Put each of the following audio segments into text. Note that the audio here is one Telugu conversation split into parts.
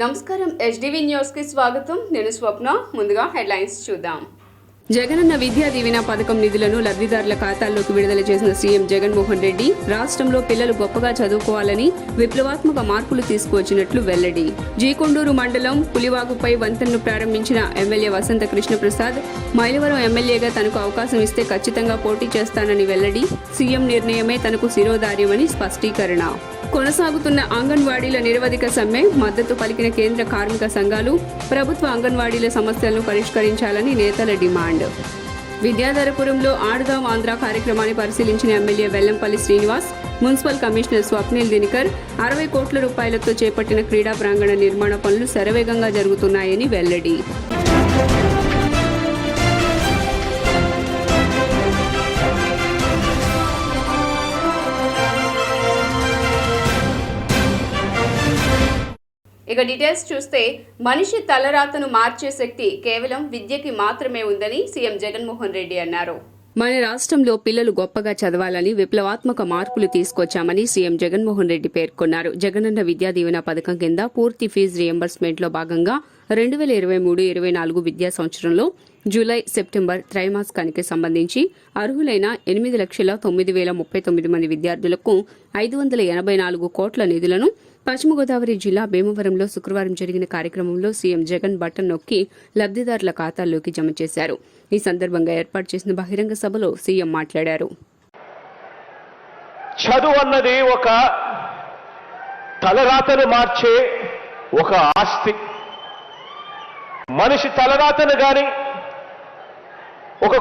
నమస్కారం HDV న్యూస్ కి స్వాగతం. నేను స్వప్న. ముందుగా హెడ్లైన్స్ చూద్దాం. జగనన్న విద్యా దీవెన పథకం నిధులను లబ్ధిదారుల ఖాతాల్లోకి విడుదల చేసిన సీఎం జగన్మోహన్ రెడ్డి రాష్ట్రంలో పిల్లలు గొప్పగా చదువుకోవాలని విప్లవాత్మక మార్పులు తీసుకువచ్చినట్లు వెల్లడి. జీకొండూరు మండలం పులివాగుపై వంతెనను ప్రారంభించిన ఎమ్మెల్యే వసంత కృష్ణప్రసాద్ మైలవరం ఎమ్మెల్యేగా తనకు అవకాశం ఇస్తే ఖచ్చితంగా పోటీ చేస్తానని వెల్లడి. సీఎం నిర్ణయమే తనకు శిరోధార్యమని స్పష్టీకరణ. కొనసాగుతున్న అంగన్వాడీల నిరవధిక సమ్మె మద్దతు పలికిన కేంద్ర కార్మిక సంఘాలు ప్రభుత్వ అంగన్వాడీల సమస్యలను పరిష్కరించాలని నేతల డిమాండ్. విద్యాధరపురంలో ఆడుదాం ఆంధ్ర కార్యక్రమాన్ని పరిశీలించిన MLA Vellampalli Srinivas municipal commissioner Swapnil Dinakar 60 కోట్ల రూపాయలతో చేపట్టిన క్రీడా ప్రాంగణ నిర్మాణ పనులు శరవేగంగా జరుగుతున్నాయని వెల్లడి. ఇక డీటెయిల్స్ చూస్తే మనిషి తలరాతను మార్చే శక్తి కేవలం విద్యకి మాత్రమే ఉందని సీఎం జగన్మోహన్ రెడ్డి అన్నారు. మన రాష్ట్రంలో పిల్లలు గొప్పగా చదవాలని విప్లవాత్మక మార్పులు తీసుకొచ్చామని సీఎం జగన్మోహన్ రెడ్డి పేర్కొన్నారు. జగనన్న విద్యా దీవెన పథకం కింద పూర్తి ఫీజు రియంబర్స్మెంట్ లో భాగంగా 2023-24 విద్యా సంవత్సరంలో జూలై సెప్టెంబర్ త్రైమాసికానికి సంబంధించి అర్హులైన 8,09,039 మంది విద్యార్థులకు 584 కోట్ల నిధులను పశ్చిమ గోదావరి జిల్లా భీమవరంలో శుక్రవారం జరిగిన కార్యక్రమంలో సీఎం జగన్ బటన్ నొక్కి లబ్ధిదారుల ఖాతాల్లోకి జమ చేశారు. ఈ సందర్భంగా ఏర్పాటు చేసిన బహిరంగ సభలో సీఎం మాట్లాడారు. చదువు అన్నది ఒక తలరాతను మార్చే ఒక ఆస్తి. మనిషి తలరాతను గాని ఒక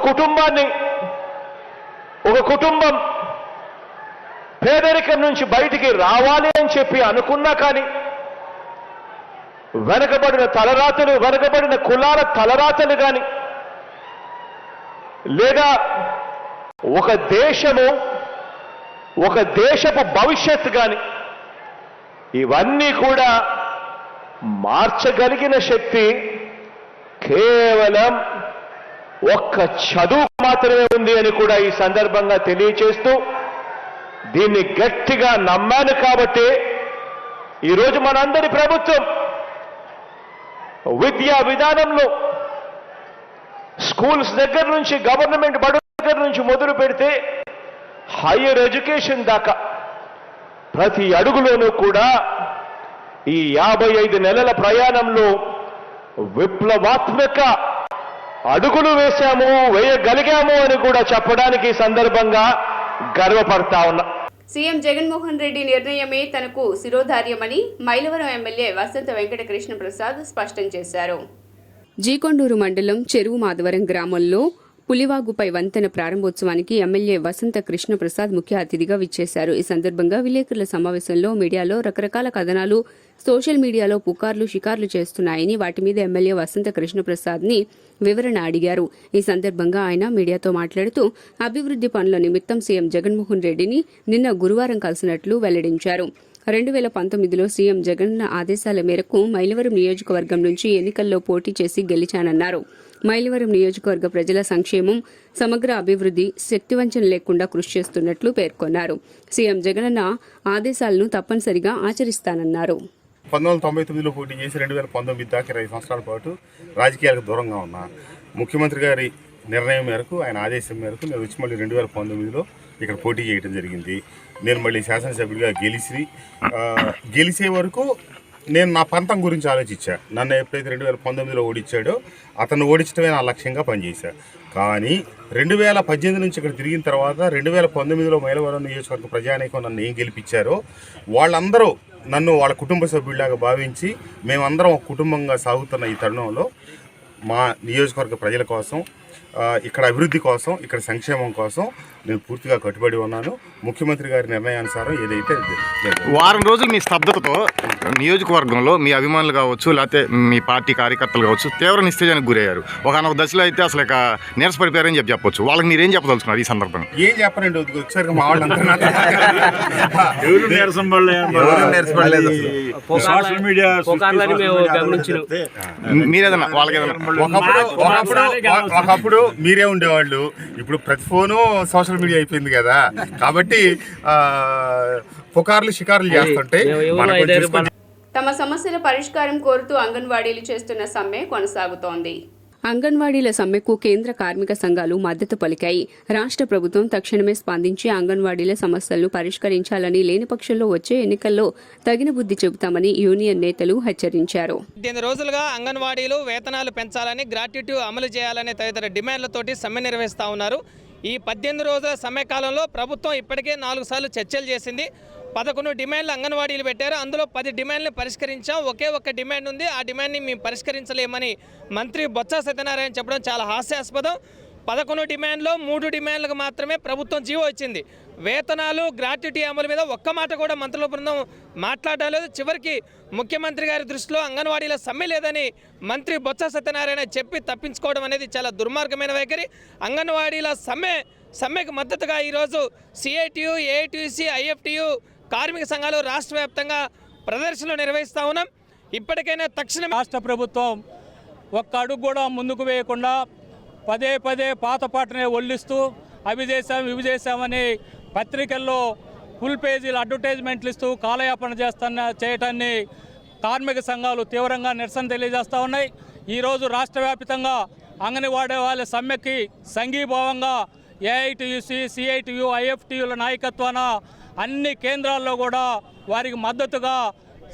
కుటుంబం పేదరికం నుంచి బయటికి రావాలి అని చెప్పి అనుకున్నా కానీ వెనకబడిన కులాల తలరాతలు కానీ లేదా ఒక దేశపు భవిష్యత్తు కానీ ఇవన్నీ కూడా మార్చగలిగిన శక్తి కేవలం ఒక్క చదువు మాత్రమే ఉంది అని కూడా ఈ సందర్భంగా తెలియచేస్తూ దీన్ని గట్టిగా నమ్మాను కాబట్టి ఈరోజు మనందరి ప్రభుత్వం విద్యా విధానంలో స్కూల్స్ దగ్గర నుంచి గవర్నమెంట్ బడుల దగ్గర నుంచి మొదలు పెడితే హైయర్ ఎడ్యుకేషన్ దాకా ప్రతి అడుగులోనూ కూడా ఈ 55 నెలల ప్రయాణంలో విప్లవాత్మక అడుగులు వేయగలిగాము అని కూడా చెప్పడానికి ఈ సందర్భంగా గర్వపడతా ఉన్నా. సీఎం జగన్మోహన్ రెడ్డి నిర్ణయమే తనకు శిరోధార్యమని మైలవరం ఎమ్మెల్యే వసంత వెంకట కృష్ణ ప్రసాద్ స్పష్టం చేశారు. జీకొండూరు మండలం చెరువు మాధవరం గ్రామంలో పులివాగుపై వంతెన ప్రారంభోత్సవానికి ఎమ్మెల్యే వసంత కృష్ణ ప్రసాద్ ముఖ్య అతిథిగా విచ్చేశారు. ఈ సందర్భంగా విలేకరుల సమావేశంలో మీడియాలో రకరకాల కథనాలు సోషల్ మీడియాలో పుకార్లు షికార్లు చేస్తున్నాయని వాటి మీద ఎమ్మెల్యే వసంత కృష్ణ ప్రసాద్ ని వివరణ అడిగారు. ఈ సందర్భంగా ఆయన మీడియాతో మాట్లాడుతూ అభివృద్ది పనుల నిమిత్తం సీఎం జగన్మోహన్ రెడ్డిని నిన్న గురువారం కలిసినట్లు వెల్లడించారు. 2019లో సీఎం జగన్ ఆదేశాల మేరకు మైలవరం నియోజకవర్గం నుంచి ఎన్నికల్లో పోటీ చేసి గెలిచానన్నారు. మైలవరం నియోజకవర్గ ప్రజల సంక్షేమం సమగ్ర అభివృద్ధి శక్తివంచన లేకుండా కృషి చేస్తున్నట్లు పేర్కొన్నారు. సీఎం జగనన్న ఆదేశాలను తప్పనిసరిగా ఆచరిస్తానన్నారు. 1999లో పోటీ చేసి 2019 దాకా 20 సంవత్సరాల పాటు రాజకీయాలకు దూరంగా ఉన్నా. ముఖ్యమంత్రి గారి నిర్ణయం మేరకు ఆయన ఆదేశం మేరకు నేను వచ్చి మళ్ళీ 2019లో ఇక్కడ పోటీ చేయడం జరిగింది. నేను మళ్ళీ శాసనసభ్యుడిగా గెలిచే వరకు నేను నా పంతం గురించి ఆలోచించా. నన్ను ఎప్పుడైతే 2019లో ఓడించాడో అతను ఓడించడమే నా లక్ష్యంగా పనిచేశా. కానీ 2018 నుంచి ఇక్కడ తిరిగిన తర్వాత 2019లో మైలవరం నియోజకవర్గ ప్రజానీకం నన్ను ఏం గెలిపించారో వాళ్ళందరూ నన్ను వాళ్ళ కుటుంబ సభ్యుడిలాగా భావించి మేమందరం ఒక కుటుంబంగా సాగుతున్న ఈ తరుణంలో మా నియోజకవర్గ ప్రజల కోసం, ఇక్కడ అభివృద్ధి కోసం, ఇక్కడ సంక్షేమం కోసం నేను పూర్తిగా కట్టుబడి ఉన్నాను. ముఖ్యమంత్రి గారి నిర్ణయానుసారం ఏదైతే వారం రోజులు మీ స్తబ్దతతో నియోజకవర్గంలో మీ అభిమానులు కావచ్చు, లేకపోతే మీ పార్టీ కార్యకర్తలు కావచ్చు తీవ్ర నిస్తేజానికి గురయ్యారు. ఒకనొక దశలో అయితే అసలు ఇక నీరసపడిపోయారని చెప్పొచ్చు. వాళ్ళకి మీరేం చెప్పదలుచున్నారు ఈ సందర్భంగా? ఏం చెప్పరండి, వచ్చారు మా వాళ్ళంతా మీరేదన్నా వాళ్ళకి ఒకప్పుడు మీరే ఉండేవాళ్ళు, ఇప్పుడు ప్రతి ఫోను సోషల్ మీడియా అయిపోయింది కదా. కాబట్టి పుకార్లు షికార్లు చేస్తుంటే తమ సమస్యల పరిష్కారం కోరుతూ అంగన్వాడీలు చేస్తున్న సమ్మె కొనసాగుతోంది. అంగన్వాడీల సమ్మెకు కేంద్ర కార్మిక సంఘాలు మద్దతు పలికాయి. రాష్ట్ర ప్రభుత్వం తక్షణమే స్పందించి అంగన్వాడీల సమస్యలను పరిష్కరించాలని, లేని పక్షంలో వచ్చే ఎన్నికల్లో తగిన బుద్ధి చెబుతామని యూనియన్ నేతలు హెచ్చరించారు. 18 రోజులుగా అంగన్వాడీలు వేతనాలు పెంచాలని, గ్రాట్యుటీ అమలు చేయాలనే తదితర డిమాండ్లతోటి సమ్మె నిర్వహిస్తూ ఉన్నారు. ఈ 18 రోజుల సమ్మె కాలంలో ప్రభుత్వం ఇప్పటికే 4 సార్లు చర్చలు చేసింది. 11 డిమాండ్లు అంగన్వాడీలు పెట్టారు. అందులో 10 డిమాండ్లు పరిష్కరించాం. ఒకే ఒక్క డిమాండ్ ఉంది. ఆ డిమాండ్ని మేము పరిష్కరించలేమని మంత్రి బొత్స సత్యనారాయణ చెప్పడం చాలా హాస్యాస్పదం. 11 డిమాండ్లో 3 డిమాండ్లకు మాత్రమే ప్రభుత్వం జీవో ఇచ్చింది. వేతనాలు, గ్రాట్యుటీ అమలు మీద ఒక్క మాట కూడా మంత్రుల బృందం మాట్లాడలేదు. చివరికి ముఖ్యమంత్రి గారి దృష్టిలో అంగన్వాడీల సమ్మె లేదని మంత్రి బొత్స సత్యనారాయణ చెప్పి తప్పించుకోవడం అనేది చాలా దుర్మార్గమైన వైఖరి. అంగన్వాడీల సమ్మెకు మద్దతుగా ఈరోజు సిఐటియు, ఏఐటియుసి, ఐఎఫ్టియు కార్మిక సంఘాలు రాష్ట్ర వ్యాప్తంగా ప్రదర్శనలు నిర్వహిస్తూ ఉన్నాం. ఇప్పటికైనా తక్షణం రాష్ట్ర ప్రభుత్వం ఒక్క అడుగు కూడా ముందుకు వేయకుండా పదే పాత పాటనే ఒల్లిస్తూ అవి చేశామని పత్రికల్లో ఫుల్ పేజీలు అడ్వర్టైజ్మెంట్లు ఇస్తూ కాలయాపన చేయటాన్ని కార్మిక సంఘాలు తీవ్రంగా నిరసన తెలియజేస్తూ ఉన్నాయి. ఈరోజు రాష్ట్ర వ్యాప్తంగా అంగన్వాడీ వాళ్ళ సమ్మెకి సంఘీభావంగా ఏఐటియుసి, సిఐటియు, ఐఎఫ్టియుల నాయకత్వాన అన్ని కేంద్రాల్లో కూడా వారికి మద్దతుగా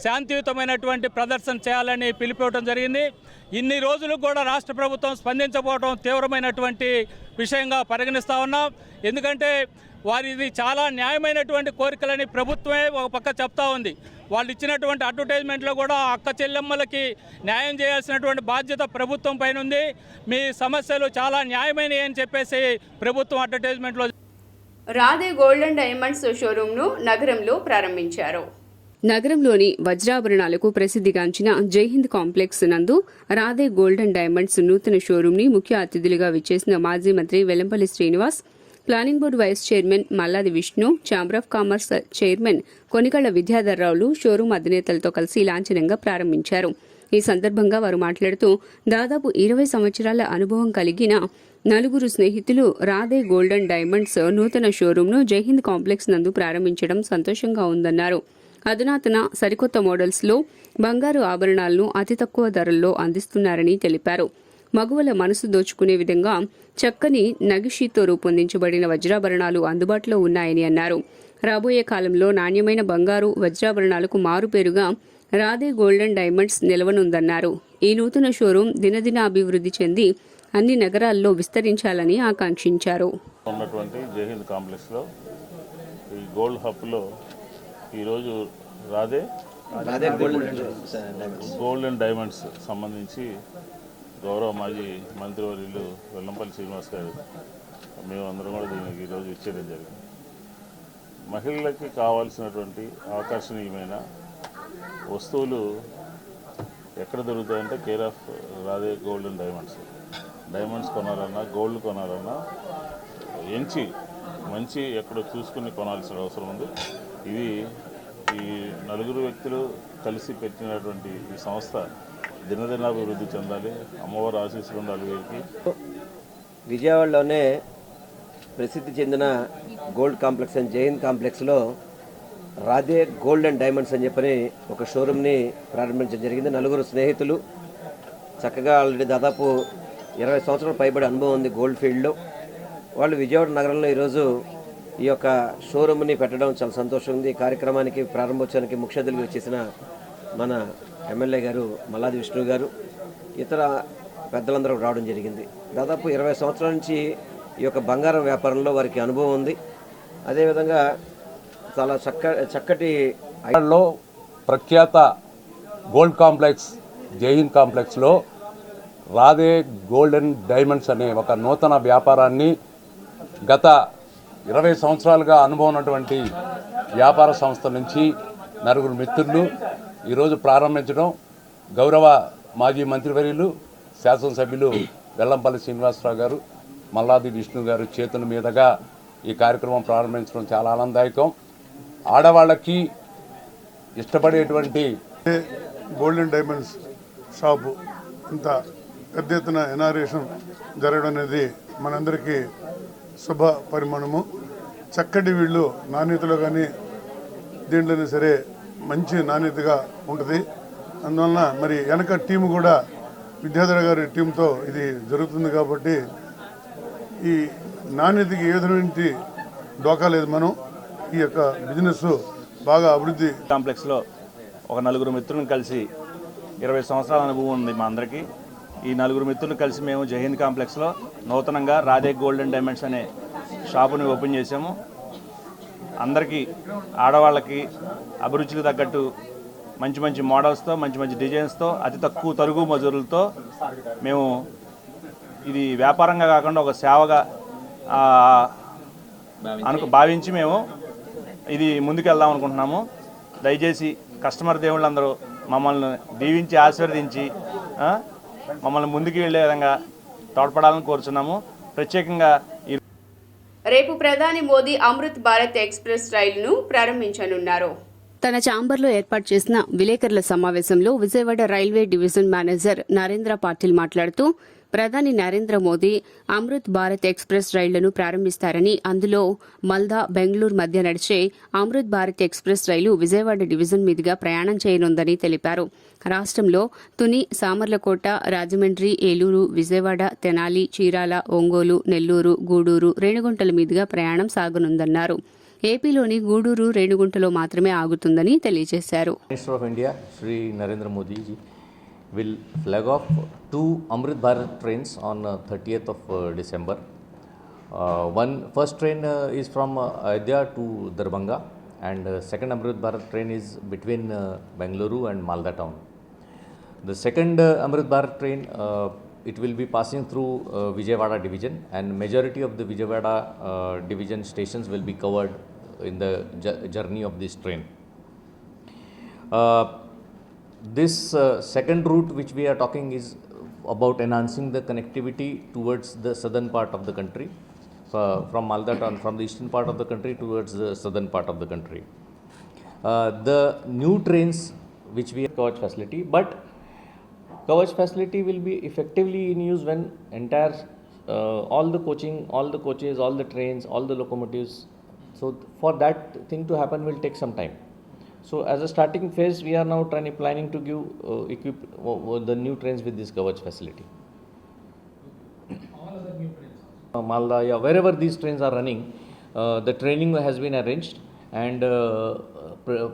శాంతియుతమైనటువంటి ప్రదర్శన చేయాలని పిలిపివ్వడం జరిగింది. ఇన్ని రోజులకు కూడా రాష్ట్ర ప్రభుత్వం స్పందించకపోవడం తీవ్రమైనటువంటి విషయంగా పరిగణిస్తూ ఉన్నాం. ఎందుకంటే వారిది చాలా న్యాయమైనటువంటి కోరికలని ప్రభుత్వమే ఒక పక్క చెప్తా ఉంది. వాళ్ళు ఇచ్చినటువంటి అడ్వర్టైజ్మెంట్లో కూడా అక్క చెల్లెమ్మలకి న్యాయం చేయాల్సినటువంటి బాధ్యత ప్రభుత్వం పైన ఉంది. మీ సమస్యలు చాలా న్యాయమైనవి అని చెప్పేసి ప్రభుత్వం అడ్వర్టైజ్మెంట్లో రాధే గోల్డ్ అండ్ డైమండ్స్ షోరూంను నగరంలో ప్రారంభించారు. నగరంలోని వజ్రాభరణాలకు ప్రసిద్ధిగాంచిన జైహింద్ కాంప్లెక్స్ నందు రాధే గోల్డ్ అండ్ డైమండ్స్ నూతన షోరూంని ముఖ్య అతిథులుగా విచ్చేసిన మాజీ మంత్రి Vellampalli Srinivas, planning board vice chairman Malladi Vishnu, chamber of commerce chairman Konikalla విద్యాధర్రావులు షోరూం అధినేతలతో కలిసి లాంఛనంగా ప్రారంభించారు. ఈ సందర్భంగా వారు మాట్లాడుతూ దాదాపు 20 సంవత్సరాల అనుభవం కలిగిన 4 స్నేహితులు రాధే గోల్డ్ అండ్ డైమండ్స్ నూతన షోరూంను జైహింద్ కాంప్లెక్స్ నందు ప్రారంభించడం సంతోషంగా ఉందన్నారు. అధునాతన సరికొత్త మోడల్స్లో బంగారు ఆభరణాలను అతి తక్కువ ధరల్లో అందిస్తున్నారని తెలిపారు. మగువల మనసు దోచుకునే విధంగా చక్కని నగిషీతో రూపొందించబడిన వజ్రాభరణాలు అందుబాటులో ఉన్నాయని అన్నారు. రాబోయే కాలంలో నాణ్యమైన బంగారు వజ్రాభరణాలకు మారుపేరుగా రాధే గోల్డ్ అండ్ డైమండ్స్ నిలవనుందన్నారు. ఈ నూతన షోరూం దినదిన అభివృద్ధి చెంది అన్ని నగరాల్లో విస్తరించాలని ఆకాంక్షించారు. ఉన్నటువంటి జైహింద్ కాంప్లెక్స్లో ఈ గోల్డ్ హబ్లో ఈరోజు రాధే గోల్డ్ అండ్ డైమండ్స్ సంబంధించి గౌరవ మాజీ మంత్రివర్యులు వెల్లంపల్లి శ్రీనివాస్ గారు మేమందరం కూడా దీనికి ఈరోజు ఇచ్చేయడం జరిగింది. మహిళలకి కావాల్సినటువంటి ఆకర్షణీయమైన వస్తువులు ఎక్కడ దొరుకుతాయంటే care of Radhe gold and diamonds కొనాలన్నా, గోల్డ్ కొనాలన్నా ఎంచి మంచి ఎక్కడో చూసుకుని కొనాల్సిన అవసరం ఉంది. ఇది ఈ 4 వ్యక్తులు కలిసి పెట్టినటువంటి ఈ సంస్థ దినదినాభివృద్ధి చెందాలి. అమ్మవారి ఆశీస్సులు ఉండాలి. వీరికి విజయవాడలోనే ప్రసిద్ధి చెందిన గోల్డ్ కాంప్లెక్స్ అండ్ జైహింద్ కాంప్లెక్స్లో రాధే గోల్డ్ అండ్ డైమండ్స్ అని చెప్పని ఒక షోరూమ్ని ప్రారంభించడం జరిగింది. 4 స్నేహితులు చక్కగా ఆల్రెడీ దాదాపు 20 సంవత్సరాల పైబడి అనుభవం ఉంది గోల్డ్ ఫీల్డ్లో. వాళ్ళు విజయవాడ నగరంలో ఈరోజు ఈ యొక్క షోరూమ్ని పెట్టడం చాలా సంతోషం ఉంది. ఈ కార్యక్రమానికి ప్రారంభోత్సవానికి ముఖ్య అతిథులుగా వచ్చేసిన మన ఎమ్మెల్యే గారు మల్లాది విష్ణు గారు, ఇతర పెద్దలందరూ రావడం జరిగింది. దాదాపు 20 సంవత్సరాల నుంచి ఈ యొక్క బంగారం వ్యాపారంలో వారికి అనుభవం ఉంది. అదేవిధంగా చాలా చక్కటి ప్రఖ్యాత గోల్డ్ కాంప్లెక్స్ జైహింద్ కాంప్లెక్స్లో రాధే గోల్డ్ అండ్ డైమండ్స్ అనే ఒక నూతన వ్యాపారాన్ని గత 20 సంవత్సరాలుగా అనుభవం ఉన్నటువంటి వ్యాపార సంస్థ నుంచి 4 మిత్రులు ఈరోజు ప్రారంభించడం గౌరవ మాజీ మంత్రివర్యులు శాసనసభ్యులు వెల్లంపల్లి శ్రీనివాసరావు గారు, మల్లాది విష్ణు గారు చేతుల మీదుగా ఈ కార్యక్రమం ప్రారంభించడం చాలా ఆనందదాయకం. ఆడవాళ్ళకి ఇష్టపడేటువంటి గోల్డ్ అండ్ డైమండ్స్ షాపు ఇంత పెద్ద ఎత్తున ఇనాగ్రేషన్ జరగడం అనేది మనందరికీ శుభ పరిమాణము. చక్కటి వీళ్ళు నాణ్యతలో కానీ దీంట్లోనే సరే మంచి నాణ్యతగా ఉంటుంది. అందువలన మరి వెనక టీము కూడా విద్యాధర గారి టీంతో ఇది జరుగుతుంది కాబట్టి ఈ నాణ్యతకి ఏ విధమైన డోకా లేదు. మనం ఈ యొక్క బిజినెస్ బాగా అభివృద్ధి కాంప్లెక్స్లో ఒక నలుగురు మిత్రులను కలిసి 20 సంవత్సరాల అనుభవం ఉంది మా అందరికీ. ఈ నలుగురు మిత్రులు కలిసి మేము జైహింద్ కాంప్లెక్స్లో నూతనంగా రాధే గోల్డ్ అండ్ డైమండ్స్ అనే షాపుని ఓపెన్ చేసాము. అందరికీ ఆడవాళ్ళకి అభిరుచికి తగ్గట్టు మంచి మంచి మోడల్స్తో మంచి మంచి డిజైన్స్తో అతి తక్కువ తరుగు మజూరులతో మేము ఇది వ్యాపారంగా కాకుండా ఒక సేవగా భావించి మేము ఇది ముందుకెళ్దాం అనుకుంటున్నాము. దయచేసి కస్టమర్ దేవుళ్ళందరూ మమ్మల్ని దీవించి ఆశీర్వదించి మమ్మల్ని ముందుకు వెళ్ళే విధంగా తోడ్పడాలని కోరుచున్నాము. ప్రత్యేకంగా రేపు ప్రధాని మోదీ అమృత్ భారత్ ఎక్స్ప్రెస్ రైలును ప్రారంభించనున్నారు. తన ఛాంబర్లో ఏర్పాటు చేసిన విలేకరుల సమావేశంలో Vijayawada railway division manager Narendra Patil మాట్లాడుతూ ప్రధాని నరేంద్ర మోదీ అమృత్ భారత్ ఎక్స్ప్రెస్ రైళ్లను ప్రారంభిస్తారని, అందులో మల్దా బెంగళూరు మధ్య నడిచే అమృత్ భారత్ ఎక్స్ప్రెస్ రైలు విజయవాడ డివిజన్ మీదుగా ప్రయాణం చేయనుందని తెలిపారు. రాష్ట్రంలో తుని, సామర్లకోట, రాజమండ్రి, ఏలూరు, విజయవాడ, తెనాలి, చీరాల, ఒంగోలు, నెల్లూరు, గూడూరు, రేణిగుంటల మీదుగా ప్రయాణం సాగనుందన్నారు. ఏపీలోని గూడూరు, రేణిగుంటలో మాత్రమే ఆగుతుందని తెలియజేశారు. Minister of India Shri Narendra Modi will flag off 2 Amrit Bharat trains on 30th of December. First train is from Ayodhya to Darbhanga, and second Amrit Bharat train is between Bengaluru and Malda town. The second Amrit Bharat train it will be passing through Vijayawada division, and majority of the Vijayawada division stations will be covered in the journey of this train. This second route which we are talking is about enhancing the connectivity towards the southern part of the country, from Malda town, from the eastern part of the country towards the southern part of the country. The new trains which we have Kavach facility, but Kavach facility will be effectively in use when entire all the coaching, all the coaches, all the trains, all the locomotives. So for that thing to happen will take some time. So as a starting phase, we are now planning to give equip the new trains with this Kavach facility. All other new trains? Malda, yeah, wherever these trains are running, the training has been arranged, and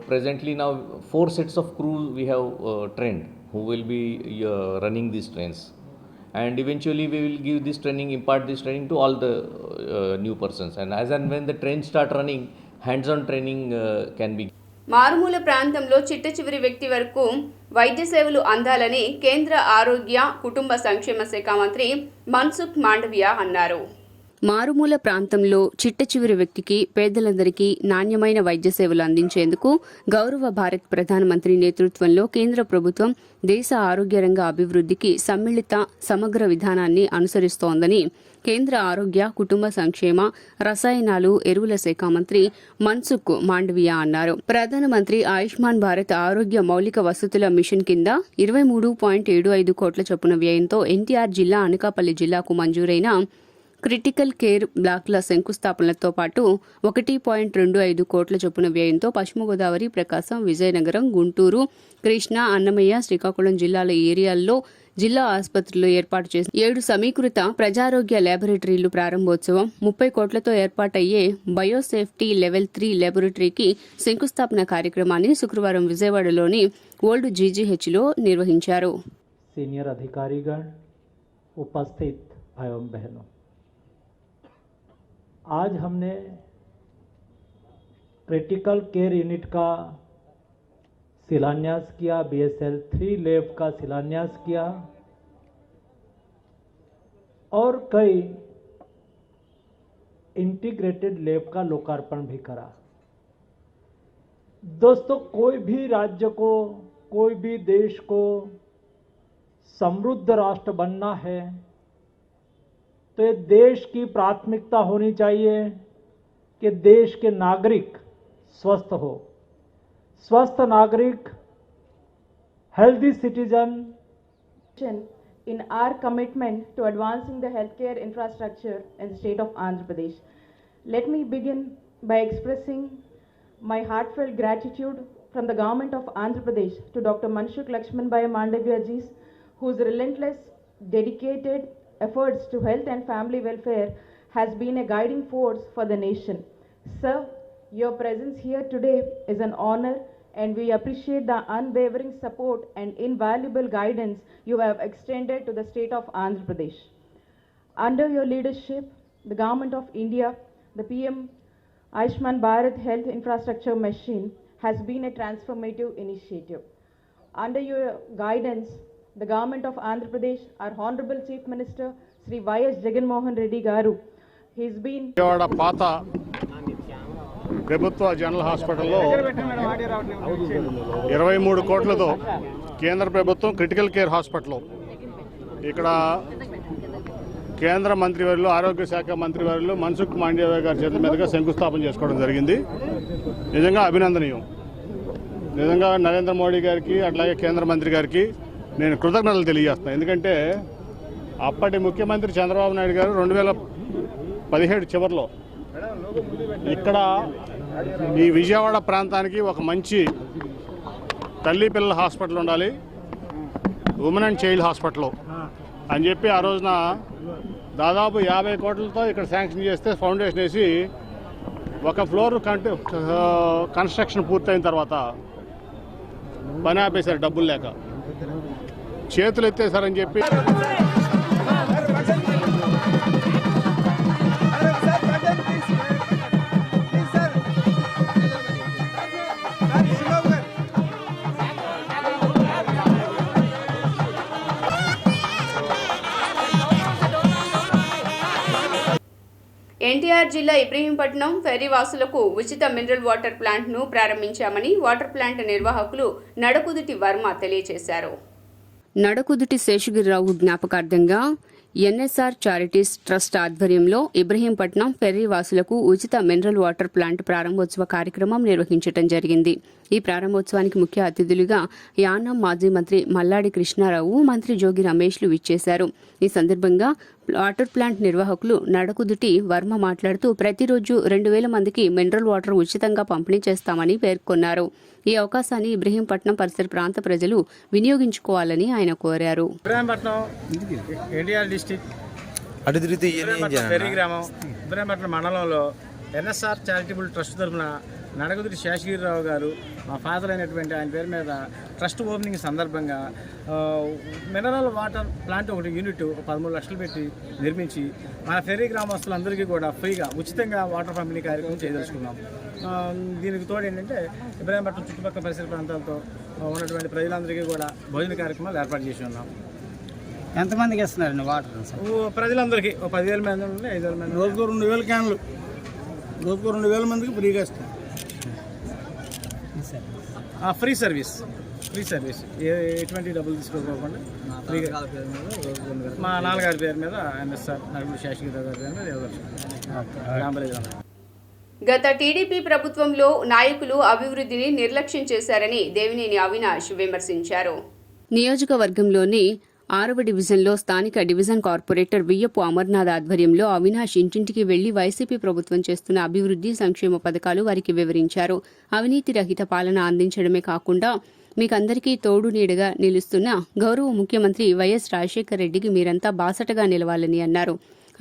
presently now 4 sets of crew we have trained who will be running these trains, and eventually we will give this training, impart this training to all the new persons, and as and when the trains start running, hands-on training can be. మారుమూల ప్రాంతంలో చిట్ట చివరి వ్యక్తి వరకు వైద్య సేవలు అందాలని కేంద్ర ఆరోగ్య కుటుంబ సంక్షేమ శాఖ మంత్రి మన్సుఖ్ మాండవియా అన్నారు. మారుమూల ప్రాంతంలో చిట్ట చివరి వ్యక్తికి, పేదలందరికీ నాణ్యమైన వైద్య సేవలు అందించేందుకు గౌరవ భారత్ ప్రధానమంత్రి నేతృత్వంలో కేంద్ర ప్రభుత్వం దేశ ఆరోగ్య రంగ అభివృద్ధికి సమ్మిళిత సమగ్ర విధానాన్ని అనుసరిస్తోందని కేంద్ర ఆరోగ్య కుటుంబ సంక్షేమ, రసాయనాలు, ఎరువుల శాఖ మంత్రి మన్సుఖ్ మాండవియా అన్నారు. ప్రధానమంత్రి ఆయుష్మాన్ భారత్ ఆరోగ్య మౌలిక వసతుల మిషన్ కింద 23.75 కోట్ల చొప్పున వ్యయంతో ఎన్టీఆర్ జిల్లా, అనకాపల్లి జిల్లాకు మంజూరైన క్రిటికల్ కేర్ బ్లాక్ల శంకుస్థాపనలతో పాటు 1.25 కోట్ల చొప్పున వ్యయంతో పశ్చిమ గోదావరి, ప్రకాశం, విజయనగరం, గుంటూరు, కృష్ణా, అన్నమయ్య, శ్రీకాకుళం జిల్లాల ఏరియాల్లో జిల్లా ఆసుపత్రుల్లో ఏర్పాటు చేసిన 7 సమీకృత ప్రజారోగ్య ల్యాబొరేటరీలు ప్రారంభోత్సవం, 30 కోట్లతో ఏర్పాటయ్యే బయోసేఫ్టీ లెవెల్ 3 ల్యాబొరేటరీకి శంకుస్థాపన కార్యక్రమాన్ని శుక్రవారం విజయవాడలోని ఓల్డ్ జీజీహెచ్లో నిర్వహించారు. సీనియర్ అధికారిగण, उपस्थित भाइयों बहनों, आज हमने क्रिटिकल केयर यूनिट का शिलान्यास किया, BSL 3 लैब का शिलान्यास किया और कई इंटीग्रेटेड लैब का लोकार्पण भी करा. दोस्तों, कोई भी राज्य को, कोई भी देश को समृद्ध राष्ट्र बनना है तो ये देश की प्राथमिकता होनी चाहिए कि देश के नागरिक स्वस्थ हो. स्वस्थ नागरिक, healthy citizen. In our commitment to advancing the healthcare infrastructure in the state of Andhra Pradesh, let me begin by expressing my heartfelt gratitude from the government of Andhra Pradesh to Dr. Manshuk Lakshmanbhai Mandavya Ji's, whose relentless, dedicated efforts to health and family welfare has been a guiding force for the nation. Sir, your presence here today is an honor, and we appreciate the unwavering support and invaluable guidance you have extended to the state of Andhra Pradesh. Under your leadership, the Government of India, the PM Ayushman Bharat Health Infrastructure Machine has been a transformative initiative. Under your guidance, the Government of Andhra Pradesh, our Honorable Chief Minister, Sri Y.S. Jagan Mohan Reddy Garu, he's been Vijayawada పాత ప్రభుత్వ జనరల్ హాస్పిటల్లో 23 కోట్లతో కేంద్ర ప్రభుత్వం క్రిటికల్ కేర్ హాస్పిటల్ ఇక్కడ కేంద్ర మంత్రివర్యులు ఆరోగ్య శాఖ మంత్రివర్యులు మన్సుఖ్ మాండవ్య గారి చేతుల మీదుగా శంకుస్థాపన చేసుకోవడం జరిగింది. నిజంగా అభినందనీయం. నిజంగా నరేంద్ర మోడీ గారికి అట్లాగే కేంద్ర మంత్రి గారికి నేను కృతజ్ఞతలు తెలియజేస్తున్నాను. ఎందుకంటే అప్పటి ముఖ్యమంత్రి చంద్రబాబు నాయుడు గారు 2017 చివరిలో ఇక్కడ ఈ విజయవాడ ప్రాంతానికి ఒక మంచి తల్లి పిల్లల హాస్పిటల్ ఉండాలి, ఉమెన్ అండ్ చైల్డ్ హాస్పిటల్ అని చెప్పి ఆ రోజున దాదాపు 50 కోట్లతో ఇక్కడ శాంక్షన్ చేస్తే ఫౌండేషన్ వేసి ఒక ఫ్లోర్ కన్స్ట్రక్షన్ పూర్తయిన తర్వాత పని ఆపేశారు డబ్బులు లేక, చేతులు ఎత్తేసారని చెప్పి. ఎన్టీఆర్ జిల్లా ఇబ్రహీంపట్నం ఫెర్రీ వాసులకు ఉచిత మినరల్ వాటర్ ప్లాంట్ను ప్రారంభించామని వాటర్ ప్లాంట్ నిర్వాహకులు నడకుదుటి వర్మ తెలియజేశారు. నడకుదుటి శేషగిరిరావు జ్ఞాపకార్థంగా ఎన్ఎస్ఆర్ చారిటీస్ ట్రస్ట్ ఆధ్వర్యంలో ఇబ్రహీంపట్నం ఫెర్రీ వాసులకు ఉచిత మినరల్ వాటర్ ప్లాంట్ ప్రారంభోత్సవ కార్యక్రమం నిర్వహించడం జరిగింది. ఈ ప్రారంభోత్సవానికి ముఖ్య అతిథులుగా యానం మాజీ మంత్రి మల్లాడి కృష్ణారావు, మంత్రి జోగి రమేష్లు విచ్చేశారు. ఈ సందర్భంగా వాటర్ ప్లాంట్ నిర్వాహకులు నడకుదుటి వర్మ మాట్లాడుతూ ప్రతిరోజు 2000 మందికి మినరల్ వాటర్ ఉచితంగా పంపిణీ చేస్తామని పేర్కొన్నారు. ఈ అవకాశాన్ని ఇబ్రహీంపట్నం పరిసర ప్రాంత ప్రజలు వినియోగించుకోవాలని ఆయన కోరారు. ఇబ్రహీంపట్నం మండలంలో ఎన్ఎస్ఆర్ చారిటబుల్ ట్రస్ట్ తరఫున నడకుదుటి శేషగిరిరావు గారు మా ఫాదర్ అయినటువంటి ఆయన పేరు మీద ట్రస్ట్ ఓపెనింగ్ సందర్భంగా మినరల్ వాటర్ ప్లాంట్ ఒకటి యూనిట్ 13 లక్షలు పెట్టి నిర్మించి మన ఫెర్రీ గ్రామస్తులందరికీ కూడా ఫ్రీగా ఉచితంగా వాటర్ పంపిణీ కార్యక్రమం చేయదలుచుకున్నాం. దీనికి తోడు ఏంటంటే ఇబ్రహీంపట్నం చుట్టుపక్కల పరిసర ప్రాంతాలతో ఉన్నటువంటి ప్రజలందరికీ కూడా భోజన కార్యక్రమాలు ఏర్పాటు చేసి ఉన్నాం. ఎంతమందికి ఇస్తున్నారండి వాటర్? ప్రజలందరికీ 10,000 మంది నుండి 5,000 మంది, రోజుకు 2,000 క్యాన్లు, రోజుకు 2,000 మందికి ఫ్రీగా ఇస్తాం. ఫ్రీ సర్వీస్ ఎటువంటి డబ్బులు తీసుకోకుండా ఫ్రీగా మా నాన్నగారి పేరు మీద ఎన్ఎస్ఆర్ నడుగుడు శేషగిరిరావు గారి పేరు మీద ఇవ్వచ్చు. గత టీడీపీ ప్రభుత్వంలో నాయకులు అభివృద్ధిని నిర్లక్ష్యం చేశారని దేవినేని అవినాష్ విమర్శించారు. నియోజకవర్గంలోని 6వ డివిజన్లో స్థానిక డివిజన్ కార్పొరేటర్ వియ్యపు అమర్నాథ్ ఆధ్వర్యంలో అవినాష్ ఇంటింటికి వెళ్లి వైసీపీ ప్రభుత్వం చేస్తున్న అభివృద్ధి సంక్షేమ పథకాలు వారికి వివరించారు. అవినీతి రహిత పాలన అందించడమే కాకుండా మీకందరికీ తోడు నీడగా నిలుస్తున్న గౌరవ ముఖ్యమంత్రి వైఎస్ రాజశేఖర రెడ్డికి మీరంతా బాసటగా నిలవాలని అన్నారు.